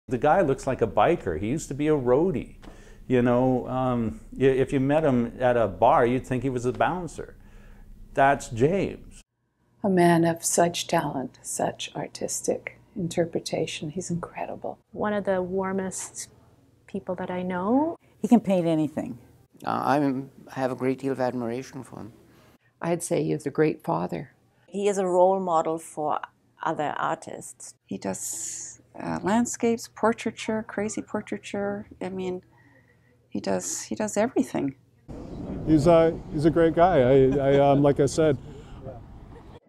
The guy looks like a biker. He used to be a roadie. You know, if you met him at a bar, you'd think he was a bouncer. That's James. A man of such talent, such artistic interpretation. He's incredible. One of the warmest people that I know. He can paint anything. I have a great deal of admiration for him. I'd say he is a great father. He is a role model for other artists. He does landscapes, portraiture, crazy portraiture. I mean, he does everything. He's a great guy. Like I said.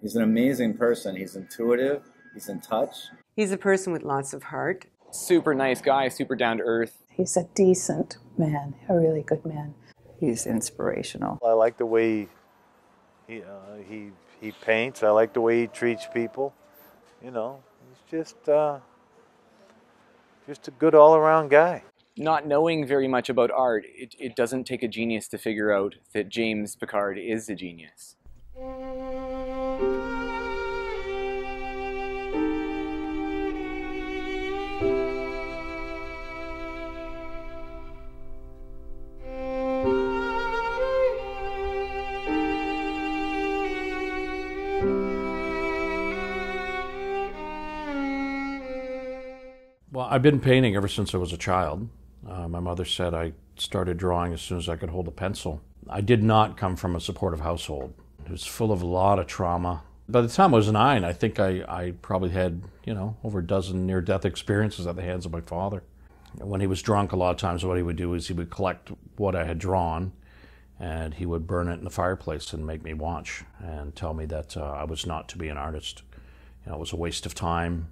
He's an amazing person. He's intuitive. He's in touch. He's a person with lots of heart. Super nice guy, super down to earth. He's a decent man, a really good man. He's inspirational. I like the way he paints. I like the way he treats people. You know, he's just a good all-around guy. Not knowing very much about art, it doesn't take a genius to figure out that James Picard is a genius. Well, I've been painting ever since I was a child. My mother said I started drawing as soon as I could hold a pencil. I did not come from a supportive household. It was full of a lot of trauma. By the time I was 9, I think I probably had, over a dozen near-death experiences at the hands of my father. When he was drunk, a lot of times what he would do is he would collect what I had drawn and he would burn it in the fireplace and make me watch and tell me that I was not to be an artist. It was a waste of time.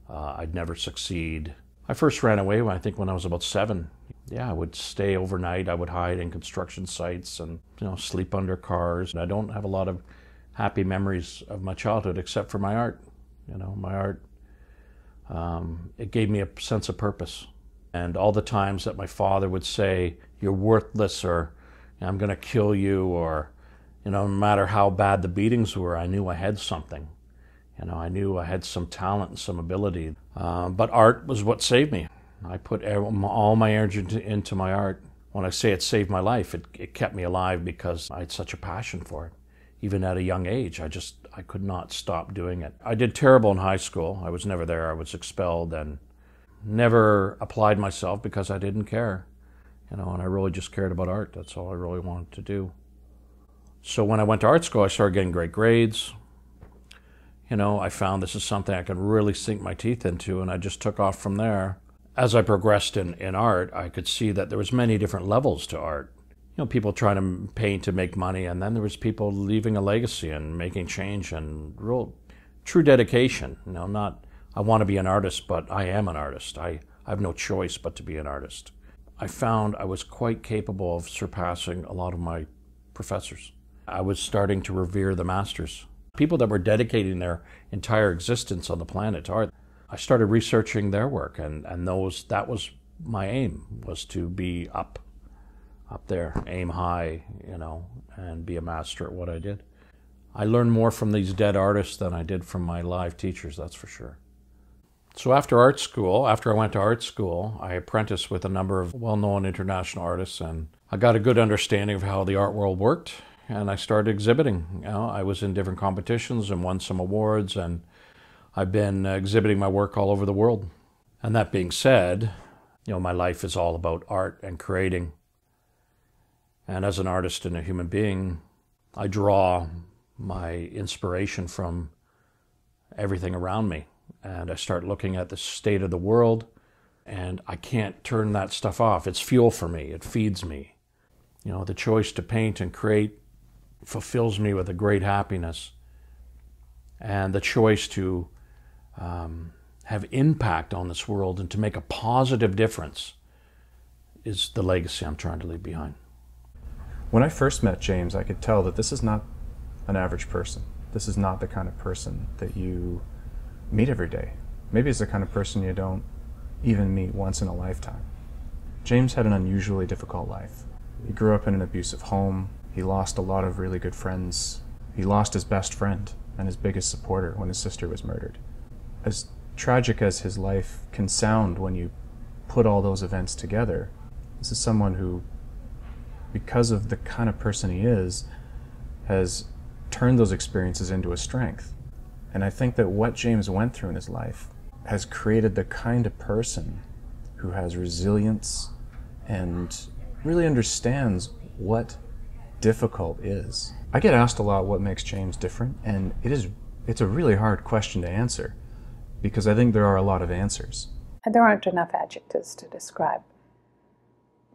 I'd never succeed. I first ran away, I think, when I was about 7. Yeah, I would stay overnight. I would hide in construction sites and, sleep under cars. I don't have a lot of happy memories of my childhood except for my art. My art, it gave me a sense of purpose. And all the times that my father would say, "You're worthless," or "I'm going to kill you," or, no matter how bad the beatings were, I knew I had something. I knew I had some talent and some ability, but art was what saved me. I put all my energy into my art. When I say it saved my life, it kept me alive because I had such a passion for it. Even at a young age, I could not stop doing it. I did terrible in high school. I was never there. I was expelled and never applied myself because I didn't care. And I really just cared about art. That's all I really wanted to do. So when I went to art school, I started getting great grades. I found this is something I could really sink my teeth into, and I just took off from there. As I progressed in art, I could see that there was many different levels to art. People trying to paint to make money, and then there was people leaving a legacy and making change and real true dedication. Not, I want to be an artist, but I am an artist. I have no choice but to be an artist. I found I was quite capable of surpassing a lot of my professors. I was starting to revere the masters. People that were dedicating their entire existence on the planet to art. I started researching their work, and that was my aim, was to be up there, aim high, and be a master at what I did. I learned more from these dead artists than I did from my live teachers, that's for sure. So after I went to art school, I apprenticed with a number of well-known international artists, and I got a good understanding of how the art world worked. And I started exhibiting. I was in different competitions and won some awards, and I've been exhibiting my work all over the world. And that being said, my life is all about art and creating. And as an artist and a human being, I draw my inspiration from everything around me. And I start looking at the state of the world, and I can't turn that stuff off. It's fuel for me. It feeds me. The choice to paint and create fulfills me with a great happiness, and the choice to have impact on this world and to make a positive difference is the legacy I'm trying to leave behind. When I first met James, I could tell that this is not an average person. This is not the kind of person that you meet every day. Maybe it's the kind of person you don't even meet once in a lifetime. James had an unusually difficult life. He grew up in an abusive home. He lost a lot of really good friends. He lost his best friend and his biggest supporter when his sister was murdered. As tragic as his life can sound when you put all those events together, this is someone who, because of the kind of person he is, has turned those experiences into a strength. And I think that what James went through in his life has created the kind of person who has resilience and really understands what difficult is. I get asked a lot what makes James different, and it's a really hard question to answer, because I think there are a lot of answers. And there aren't enough adjectives to describe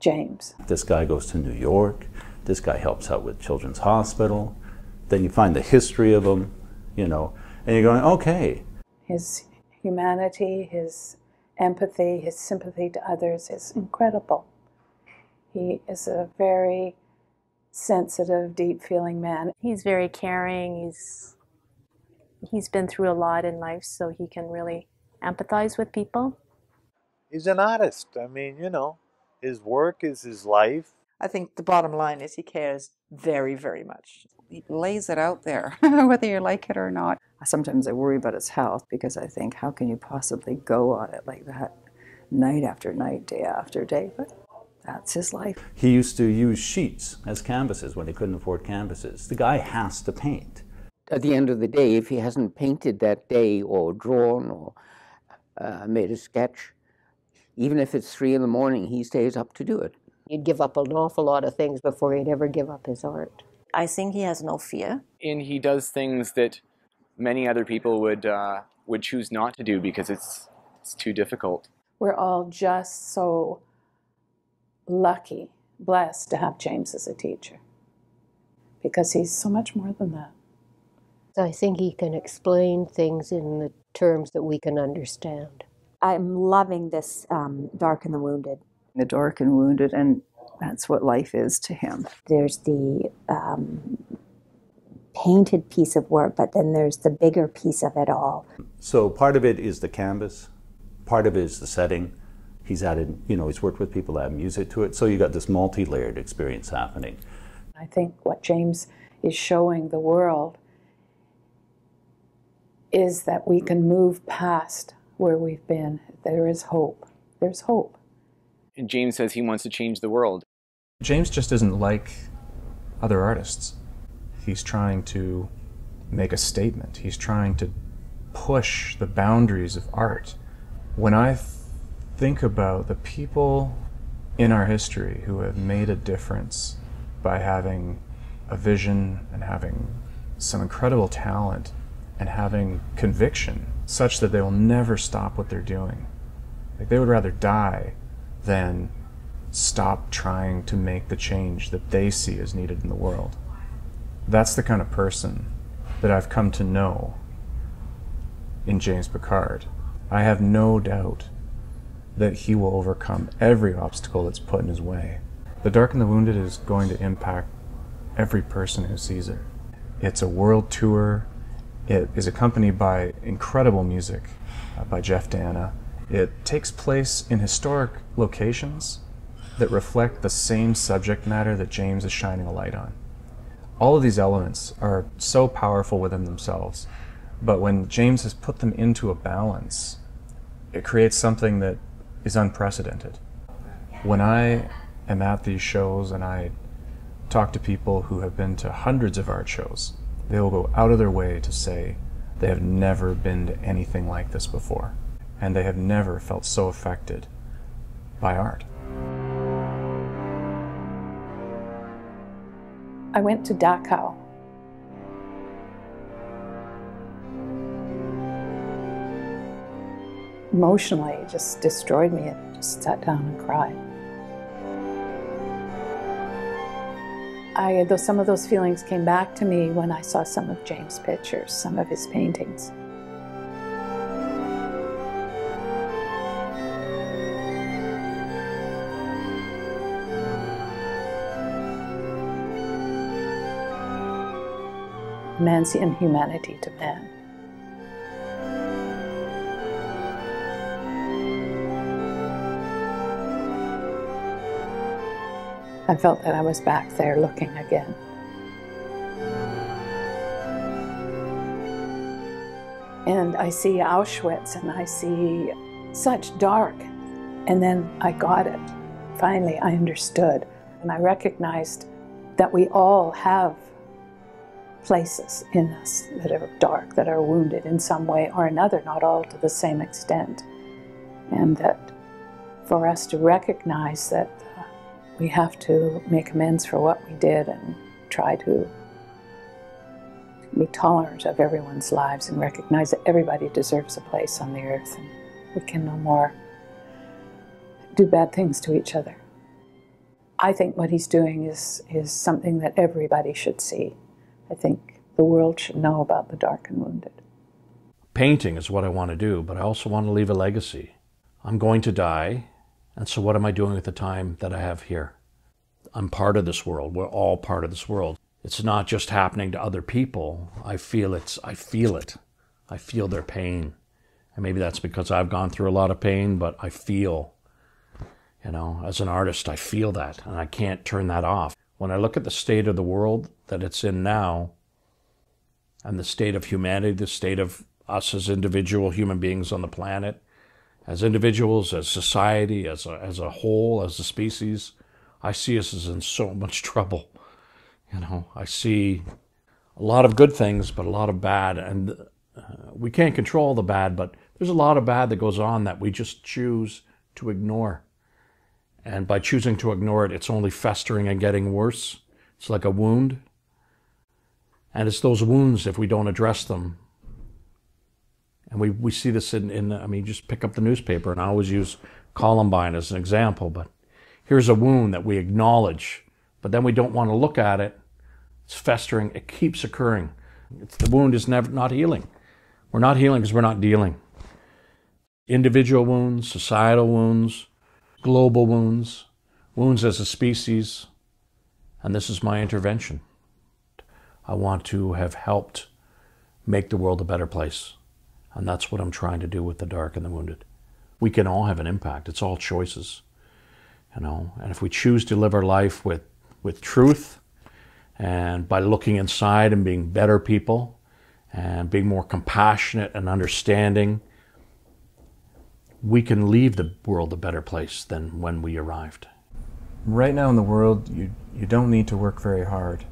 James. This guy goes to New York, this guy helps out with Children's Hospital, then you find the history of him, you know, and you're going, okay. His humanity, his empathy, his sympathy to others is incredible. He is a very sensitive, deep-feeling man. He's very caring. He's been through a lot in life, so he can really empathize with people. He's an artist. I mean, you know, his work is his life. I think the bottom line is he cares very, very much. He lays it out there, whether you like it or not. Sometimes I worry about his health because I think, how can you possibly go on it like that night after night, day after day? But that's his life. He used to use sheets as canvases when he couldn't afford canvases. The guy has to paint. At the end of the day, if he hasn't painted that day or drawn or made a sketch, even if it's 3 in the morning, he stays up to do it. He'd give up an awful lot of things before he'd ever give up his art. I think he has no fear. And he does things that many other people would choose not to do because it's too difficult. We're all just so lucky, blessed to have James as a teacher, because he's so much more than that. I think he can explain things in the terms that we can understand. I'm loving this Dark and the Wounded. The dark and wounded, and that's what life is to him. There's the painted piece of work, but then there's the bigger piece of it all. So part of it is the canvas, part of it is the setting. He's added, you know, he's worked with people that add music to it, so you got this multi-layered experience happening. I think what James is showing the world is that we can move past where we've been. There is hope. There's hope. And James says he wants to change the world. James just isn't like other artists. He's trying to make a statement. He's trying to push the boundaries of art. When I think about the people in our history who have made a difference by having a vision and having some incredible talent and having conviction such that they will never stop what they're doing. Like, they would rather die than stop trying to make the change that they see as needed in the world. That's the kind of person that I've come to know in James Picard. I have no doubt that he will overcome every obstacle that's put in his way. The Dark and the Wounded is going to impact every person who sees it. It's a world tour. It is accompanied by incredible music by Jeff Dana. It takes place in historic locations that reflect the same subject matter that James is shining a light on. All of these elements are so powerful within themselves, but when James has put them into a balance, it creates something that is unprecedented. When I am at these shows and I talk to people who have been to hundreds of art shows, they will go out of their way to say they have never been to anything like this before, and they have never felt so affected by art. I went to Dachau. Emotionally, it just destroyed me. I just sat down and cried. Some of those feelings came back to me when I saw some of James' pictures, some of his paintings. Man's inhumanity to man. I felt that I was back there looking again. And I see Auschwitz and I see such dark. And then I got it. Finally, I understood. And I recognized that we all have places in us that are dark, that are wounded in some way or another, not all to the same extent. And that for us to recognize that we have to make amends for what we did and try to be tolerant of everyone's lives and recognize that everybody deserves a place on the earth, and we can no more do bad things to each other. I think what he's doing is something that everybody should see. I think the world should know about the dark and wounded. Painting is what I want to do, but I also want to leave a legacy. I'm going to die, and so what am I doing with the time that I have here? I'm part of this world. We're all part of this world. It's not just happening to other people. I feel it. I feel their pain. And maybe that's because I've gone through a lot of pain, but I feel, you know, as an artist, I feel that, and I can't turn that off. When I look at the state of the world that it's in now, and the state of humanity, the state of us as individual human beings on the planet, as individuals, as society, as a whole, as a species, I see us as in so much trouble. You know, I see a lot of good things, but a lot of bad, and we can't control the bad, but there's a lot of bad that goes on that we just choose to ignore. And by choosing to ignore it, it's only festering and getting worse. It's like a wound. And it's those wounds, if we don't address them. And we see this I mean, just pick up the newspaper, and I always use Columbine as an example, but here's a wound that we acknowledge, but then we don't want to look at it. It's festering. It keeps occurring. The wound is not healing. We're not healing because we're not dealing. Individual wounds, societal wounds, global wounds, wounds as a species, and this is my intervention. I want to have helped make the world a better place, and that's what I'm trying to do with the dark and the wounded. We can all have an impact. It's all choices, you know, and if we choose to live our life with truth, and by looking inside and being better people, and being more compassionate and understanding, we can leave the world a better place than when we arrived. Right now in the world, you don't need to work very hard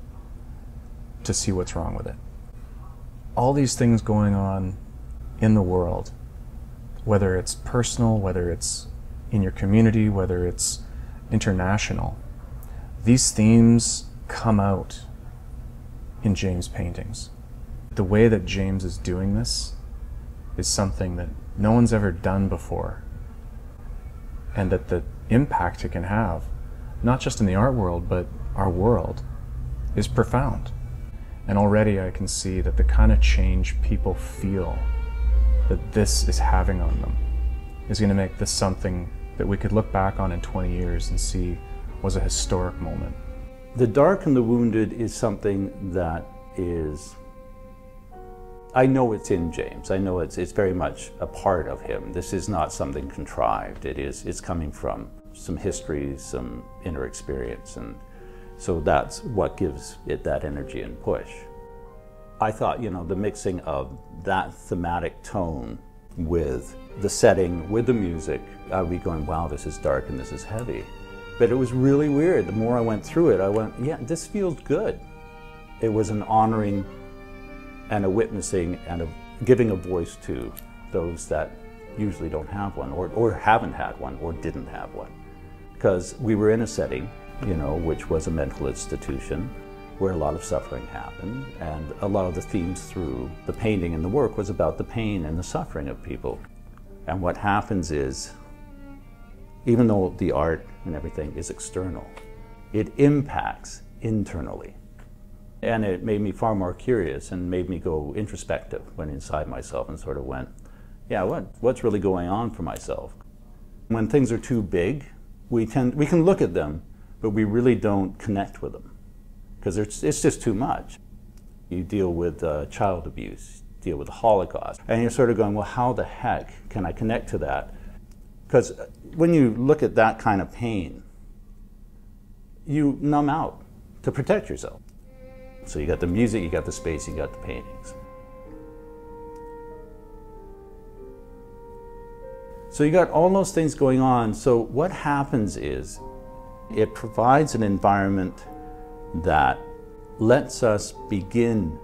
to see what's wrong with it. All these things going on in the world, whether it's personal, whether it's in your community, whether it's international, these themes come out in James' paintings. The way that James is doing this is something that no one's ever done before, and that the impact it can have, not just in the art world, but our world, is profound. And already I can see that the kind of change people feel that this is having on them is going to make this something that we could look back on in 20 years and see was a historic moment. The dark and the wounded is something that is, I know it's in James. I know it's very much a part of him. This is not something contrived. It's coming from some history, some inner experience, and so that's what gives it that energy and push. I thought, you know, the mixing of that thematic tone with the setting, with the music, I'd be going, wow, this is dark and this is heavy. But it was really weird. The more I went through it, I went, yeah, this feels good. It was an honoring and a witnessing and a giving a voice to those that usually don't have one, or haven't had one, or didn't have one. Because we were in a setting, you know, which was a mental institution where a lot of suffering happened, and a lot of the themes through the painting and the work was about the pain and the suffering of people. And what happens is, even though the art and everything is external, it impacts internally. And it made me far more curious and made me go introspective, went inside myself and sort of went, yeah, what's really going on for myself? When things are too big, we can look at them, but we really don't connect with them because it's just too much. You deal with child abuse, deal with the Holocaust, and you're sort of going, well, how the heck can I connect to that? Because when you look at that kind of pain, you numb out to protect yourself. So you got the music, you got the space, you got the paintings. So you got all those things going on. So what happens is it provides an environment that lets us begin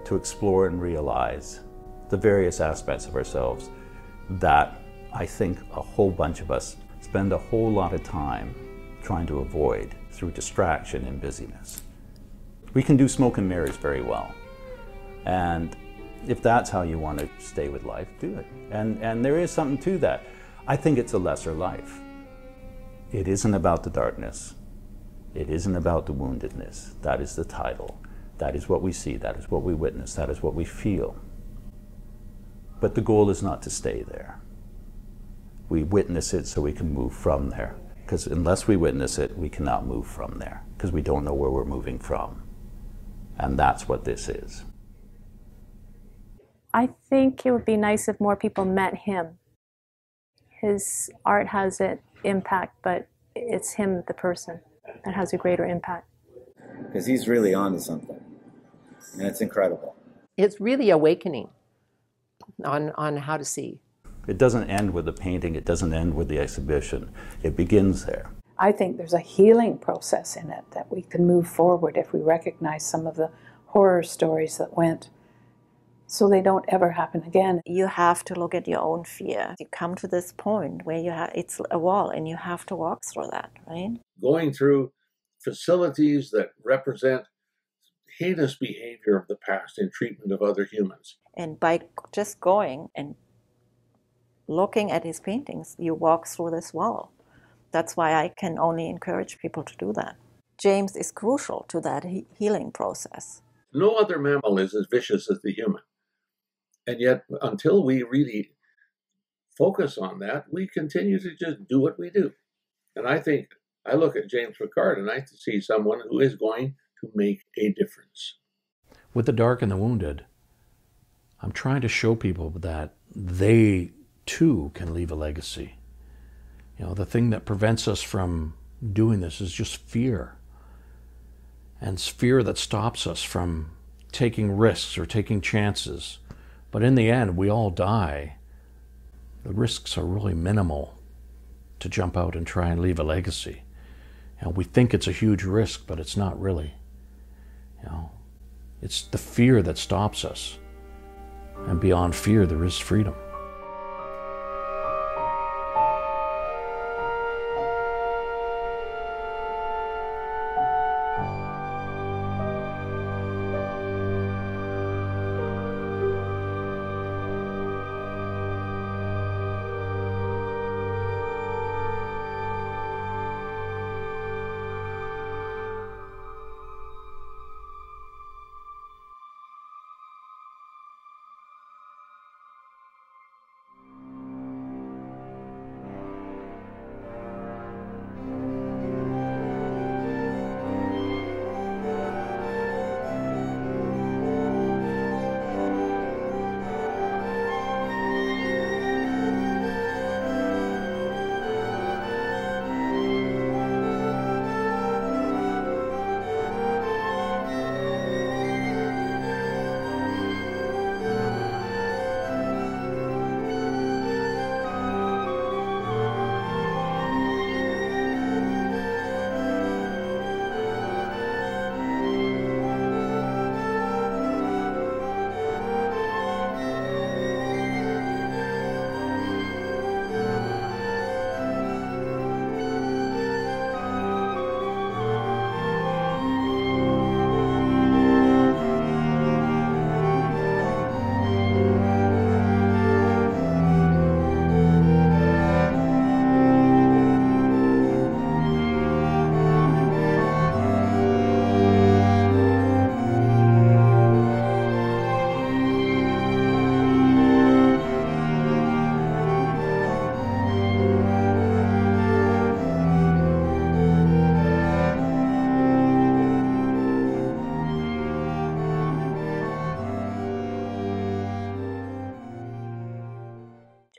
to explore and realize the various aspects of ourselves that I think a whole bunch of us spend a whole lot of time trying to avoid through distraction and busyness. We can do smoke and mirrors very well. And if that's how you want to stay with life, do it. And there is something to that. I think it's a lesser life. It isn't about the darkness. It isn't about the woundedness. That is the title. That is what we see. That is what we witness. That is what we feel. But the goal is not to stay there. We witness it so we can move from there. Because unless we witness it, we cannot move from there. Because we don't know where we're moving from. And that's what this is. I think it would be nice if more people met him. His art has an impact, but it's him, the person, that has a greater impact. Because he's really onto something. And it's incredible. It's really awakening on how to see. It doesn't end with the painting. It doesn't end with the exhibition. It begins there. I think there's a healing process in it that we can move forward if we recognize some of the horror stories that went, so they don't ever happen again. You have to look at your own fear. You come to this point where it's a wall and you have to walk through that, right? Going through facilities that represent heinous behavior of the past in treatment of other humans. And by just going and looking at his paintings, you walk through this wall. That's why I can only encourage people to do that. James is crucial to that healing process. No other mammal is as vicious as the human. And yet, until we really focus on that, we continue to just do what we do. And I think, I look at James Picard and I see someone who is going to make a difference. With the dark and the wounded, I'm trying to show people that they too can leave a legacy. You know, the thing that prevents us from doing this is just fear. And it's fear that stops us from taking risks or taking chances. But in the end, we all die. The risks are really minimal to jump out and try and leave a legacy. You know, we think it's a huge risk, but it's not really. You know, it's the fear that stops us. And beyond fear, there is freedom.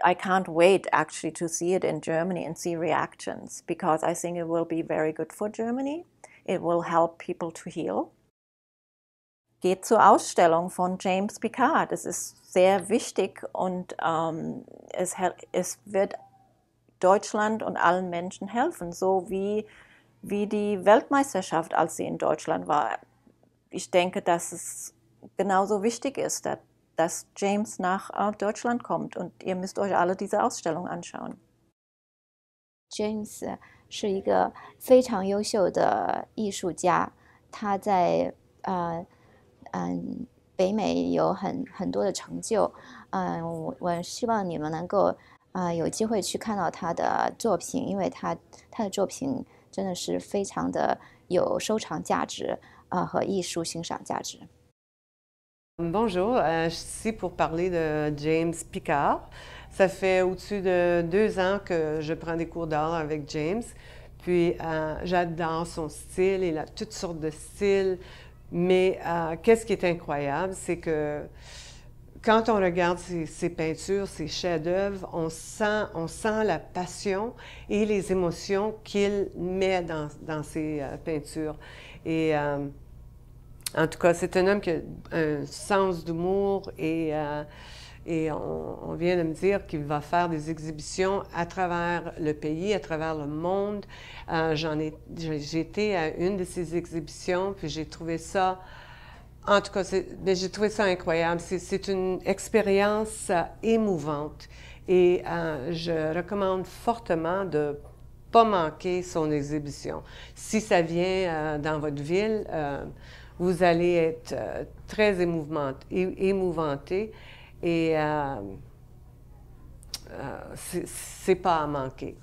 I can't wait actually to see it in Germany and see reactions, because I think it will be very good for Germany. It will help people to heal. geht zur Ausstellung von James Picard. Es ist sehr wichtig und es wird Deutschland und allen Menschen helfen, so wie die Weltmeisterschaft, als sie in Deutschland war. Ich denke, dass es genauso wichtig ist, dass James nach Deutschland kommt und ihr müsst euch alle diese Ausstellung anschauen. James 是一个非常优秀的艺术家，他在北美有很多的成就。我希望你们能够有机会去看到他的作品，因为他的作品真的是非常的有收藏价值和艺术欣赏价值。Bonjour, je suis ici pour parler de James Picard. Ça fait au-dessus de 2 ans que je prends des cours d'art avec James. Puis j'adore son style, il a toutes sortes de styles. Mais qu'est-ce qui est incroyable, c'est que quand on regarde ses peintures, ses chefs-d'œuvre, on sent la passion et les émotions qu'il met dans ses peintures. Et en tout cas, c'est un homme qui a un sens d'humour et on vient de me dire qu'il va faire des exhibitions à travers le pays, à travers le monde. J'ai été à une de ses exhibitions, puis j'ai trouvé ça, en tout cas, j'ai trouvé ça incroyable. C'est une expérience émouvante et je recommande fortement de ne pas manquer son exhibition. Si ça vient dans votre ville, vous allez être très émouvanté et c'est pas à manquer.